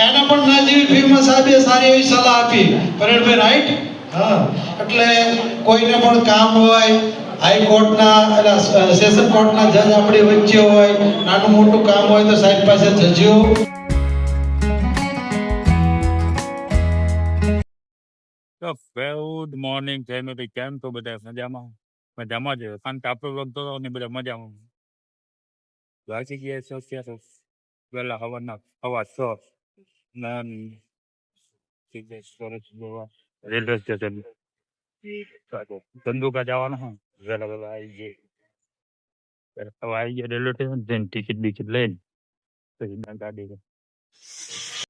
એના પણ ના જેવી ફીમાં સાહેબે સારી એવી સલાહ આપી પરેશભાઈ, રાઈટ? હા, એટલે કોઈને પણ કામ હોય, હાઈકોર્ટના એટલે સેશન કોર્ટના જજ આપણી વચ્ચે હોય, નાનું મોટું કામ હોય તો સાહેબ પાસે જજો. તો ગુડ મોર્નિંગ જયમતી, કેમ તો બધા મજામાં? મજામાં જ કારણ કે આપણો લોક તો ને બધા મજામાં વાંચી ગયા છો ત્યારે વહેલા હવાના હવા 6 રેલવે સ્ટેશન ધંધુકા જવાનું હોય વહેલા વહેલા આવી ગયા. હવે આવી ગયા રેલવે સ્ટેશન, જઈને ટિકિટ બિકિટ લઈને પછી ગાડી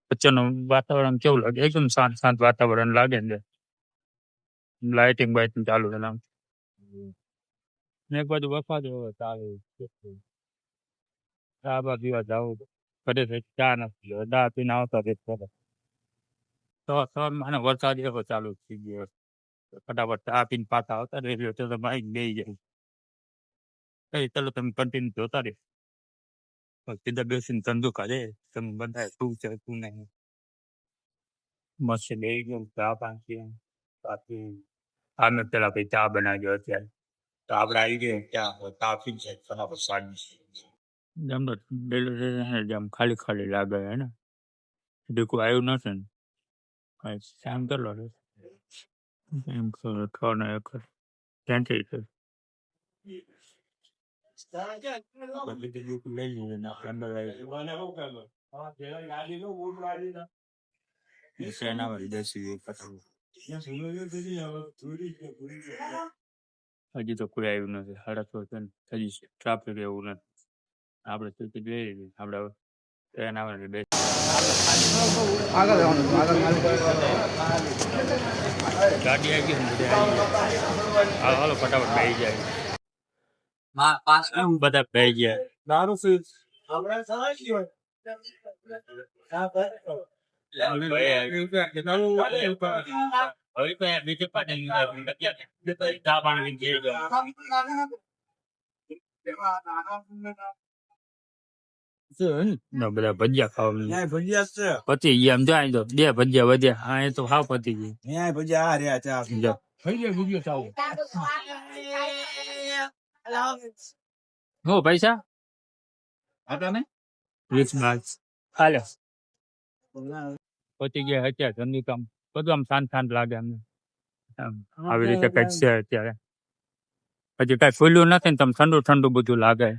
વચ્ચેનું વાતાવરણ કેવું લાગે? એકદમ શાંત શાંત વાતાવરણ લાગે ને, લાઇટિંગ બાઇટિંગ ચાલુ છે ને એક બાજુ વરસાદ ચાલુ ચા બા પીવા જવું કરે છે. ચા નથી દા પીને આવતા કરે તો મને વરસાદ એવો ચાલુ થઈ ગયો. ફટાફટ ચા પીને પાછા આવતા રેલવે તો બાઈક બે જાય કઈ ચાલો તમે કન્ટિન્યુ જોતા રહે સીધા બેસીને ધંધુકા દે તમે બધા શું છે શું નહીં મસ્ત બે ગયો ચા પાછી બાકી આમે પેલા ભાઈ ચા બનાવ્યો અત્યારે તો આપણે આવી ગਏ ત્યાં ચા પી જાય ફટાફટ સાંજ જેમ ખાલી ખાલી લાગે હે ને કોઈ આવ્યું નથી ને શામ કરલો એમ થોડો એક ત્યાંથી હજી તો કોઈ આવ્યું નથી. 6:30 હજી ટ્રાફિક એવું નથી. આપણે ટિકિટ લઈ લીધી, આપણે ટ્રેન આવે બે ગાડી આવી ગઈ ને હાલો ફટાફટ બેસી જાય બધા બેસી ગયા. દારૂ બધા ભજીયા ખાવા પતી ગયા એમ જાય તો બે ભજીયા વધ્યા. હા એ તો હાવ પતી ગઈ ભજીયા. હો પૈસા હતા ને 20 બાદ હાલો પતી ગયા. અત્યારે ધંધી કામ બધું આમ શાંત શાંત લાગે અમને આવી રીતે કઈક છે અત્યારે. હજી કઈ ખુલ્યું નથી ને તમે ઠંડુ ઠંડુ બધું લાગે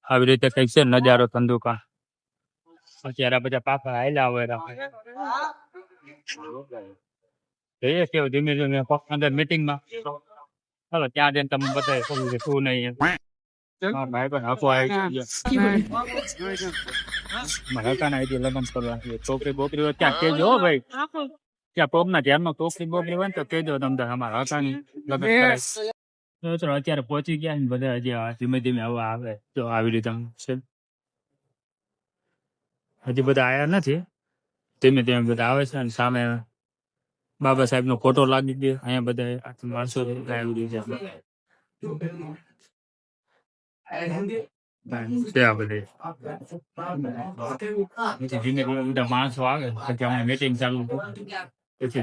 આવી રીતે કઈક છે નજારો ધંધુકા. અત્યારે બધા પાપા હાલ્યા હોય જઈએ કેવું ધીમે ધીમે અંદર મીટિંગમાં. ચાલો ત્યાં જઈને તમે બધા શું નહીં લગ્ન કરવા છોકરી બોકરી હોય ત્યાં કેજો ભાઈ. ત્યાં પ્રોબના ધ્યાનમાં છોકરી બોકરી હોય ને તો કેજો તમે અમારા હકાની લગ્ન કરાય. અત્યારે પહોંચી ગયા ને બધા હજી ધીમે ધીમે હવા આવે તો આવી રીતે છે. હજી બધા આયા નથી, ધીમે ધીમે બધા આવે છે. અને સામે બાબા સાહેબ નો ફોટો લાગી ગયો. અહીંયા બધા માણસો આવી રહ્યા છે. ધીમે ધીમે બધા માણસો આવે પછી અમે મીટિંગ ચાલુ પછી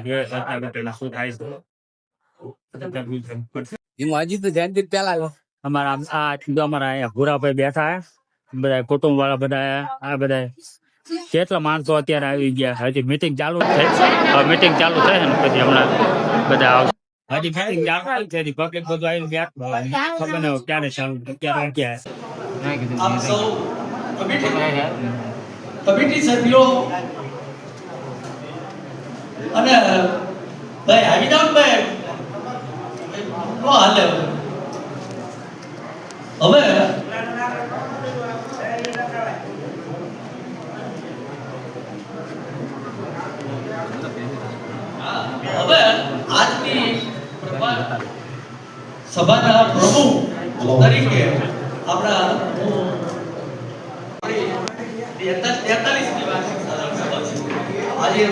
શું થાય છે. અમારા અહીંયા ભૂરાભાઈ બેઠા બધા કુટુંબ વાળા બધા આ બધા કેટલા માણસો અત્યારે આવી ગયા. હજી મીટિંગ ચાલુ થાય, મીટિંગ ચાલુ થાય ને પછી હમણાં બધા આવશે. હજી મીટિંગ ચાલુ છે, પબ્લિક બધું આવી ખબર ને ક્યારે ચાલુ ક્યારે આપ સૌ કમિટી સભ્યો અને ભાઈ આવી જાવ ભાઈ નો હાલે હવે આજની સભાના પ્રમુખ તરીકે આપણા 43મી વાર્ષિક સાધારણ સભા છે. આજે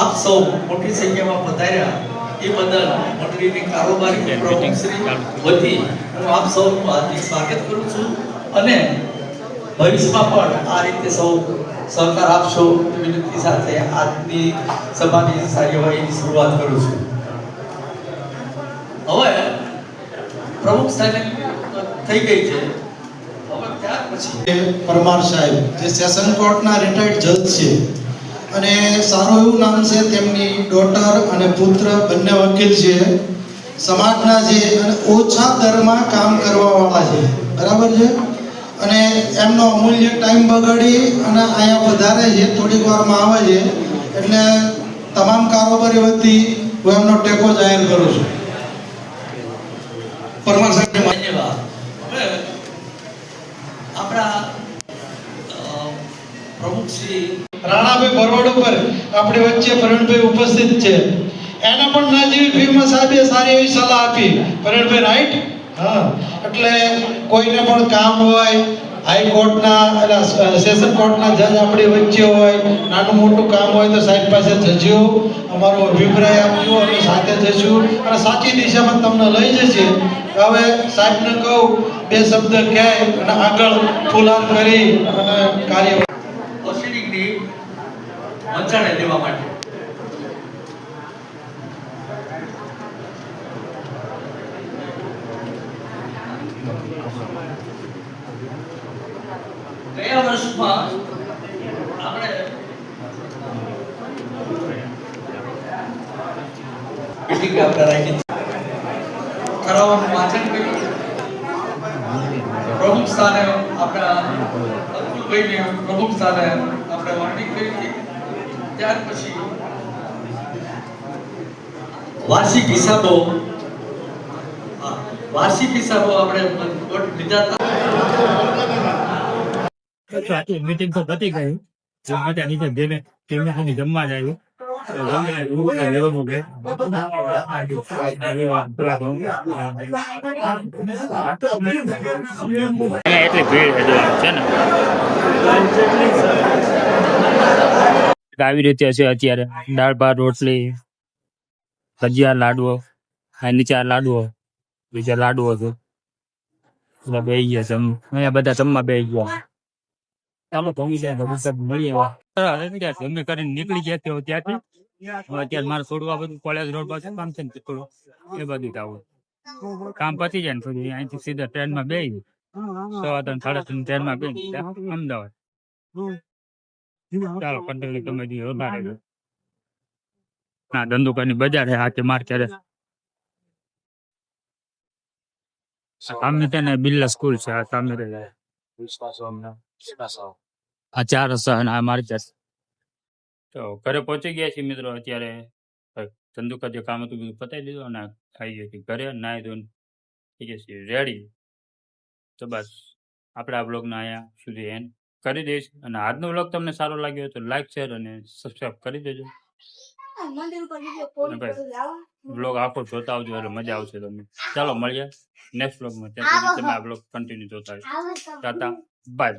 આપ સૌ મોટી સંખ્યામાં પધાર્યા એ બદલ મંડળીની કારોબારી પ્રમુખ શ્રી વતી હું આપ સૌનું હાર્દિક સ્વાગત કરું છું અને ભવિષ્યમાં પણ આ રીતે સૌ સહકાર આપશો એવી વિનંતી સાથે આજની સભાની કાર્યવાહીની શરૂઆત કરું છું. હવે પ્રમુખ સાહેબ થઈ ગઈ છે. હવે ત્યાર પછી પરમાર સાહેબ જે સેશન કોર્ટના રિટાયર્ડ જજ છે અને સારું એવું નામ છે, તેમની ડોટર અને પુત્ર બંને વકીલ છે, સમાજના છે અને ઓછા દરમાં કામ કરવાવાળા છે, બરાબર છે. અને એમનો અમૂલ્ય ટાઈમ બગાડી અને અહીંયા વધારે છે, થોડીક વારમાં આવે છે, એટલે તમામ કારોબારી વતી હું એમનો ટેકો જાહેર કરું છું. પરમાર સાહેબને ધન્યવાદ. હવે આપણા પ્રમુખ શ્રી રાણાભાઈ ભરવાડ ઉપર આપણી વચ્ચે પ્રવીણભાઈ ઉપસ્થિત છે. એને પણ નજીવી ફીમાં સાહેબે સારી એવી સલાહ આપી. પ્રવીણભાઈ રાઈટ? હા. એટલે કોઈને પણ કામ હોય, હાઈકોર્ટના એટલે સેશન કોર્ટના જજ આપણી વચ્ચે હોય, નાનું મોટું કામ હોય તો સાહેબ પાસે જજો, અમારો અભિપ્રાય આપજો, અમે સાથે જશું અને સાચી દિશામાં તમને લઈ જશે. હવે સાહેબને કહું બે શબ્દ કહે અને આગળ ફુલાર કરી અને કાર્ય પ્રોસિડિંગની મંચાણે લેવા માટે ગયા વર્ષમાં આપણે મીટિંગ આપણે રાખી કરાવવાનું વાંચન કર્યું. પ્રમુખ સ્થાને આપણા અતુલભાઈને પ્રમુખ સ્થાને આપણે વરણી કરી. ત્યાર પછી વાર્ષિક હિસાબો આપણે લીધા હતા. મીટિંગ તો પતી ગઈ. નીચે જમવા જાય એટલી ભીડ છે ને. આવી રીતે છે અત્યારે દાળ ભાત રોટલી ભજીયા લાડવો, આ નીચે આ લાડવો, બીજા લાડવો છે. બધા બે ગયા છે અહીંયા, બધા જમવા બે ગયા. ચાલો ભમી જાય મળીએ. જમી કરીને નીકળી ગયા ત્યાંથી. અત્યારે મારે થોડું આ બધું કોલેજ રોડ પાસે કામ છે ને થોડું એ બધું આવું કામ પતી જાય ને થોડું અહીંથી સીધા ટ્રેનમાં બે 3:30 ટ્રેનમાં બે અમદાવાદ. ચાલો કંટ્રોલ તમે ના ધંધુકાની બજાર છે હાથે માર્કેટ. સામે તેને બિરલા સ્કૂલ છે, આ સામે આ 4 રસ્તા અને આ માર્કેટ. તો ઘરે પહોંચી ગયા છીએ મિત્રો. અત્યારે ધંધુકા જે કામ હતું બધું પતાવી દીધું અને ખાઈ ગઈ હતી ઘરે. નાહી ધોઈને થઈ ગયા છીએ રેડી. તો બસ આપણે આ બ્લોગને અહીંયા સુધી એન્ડ કરી દઈશ. અને આજનો બ્લોગ તમને સારો લાગ્યો હોય તો લાઈક, શેર અને સબસ્ક્રાઈબ કરી દેજો. બ્લોગ આખો જોતા આવજો એટલે મજા આવશે તમને. ચાલો મળીએ નેક્સ્ટ બ્લોગમાં. ત્યાં સુધી તમે આ બ્લોગ કન્ટિન્યુ જોતા રહેજો. ટાટા બાય.